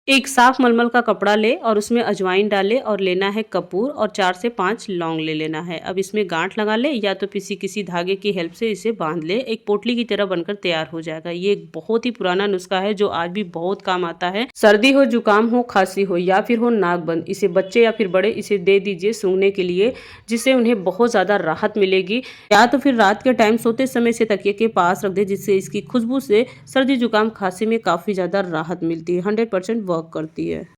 एक साफ मलमल का कपड़ा ले और उसमें अजवाइन डाले और लेना है कपूर और 4 से 5 लौंग ले लेना है। अब इसमें गांठ लगा ले या तो किसी धागे की हेल्प से इसे बांध ले, एक पोटली की तरह बनकर तैयार हो जाएगा। ये एक बहुत ही पुराना नुस्खा है जो आज भी बहुत काम आता है। सर्दी हो, जुकाम हो, खांसी हो या फिर हो नाक बंद, इसे बच्चे या फिर बड़े इसे दे दीजिए सूंघने के लिए, जिससे उन्हें बहुत ज्यादा राहत मिलेगी। या तो फिर रात के टाइम सोते समय इसे तकिए के पास रख दे, जिससे इसकी खुशबू से सर्दी जुकाम खांसी में काफी ज्यादा राहत मिलती है। 100% वर्क करती है।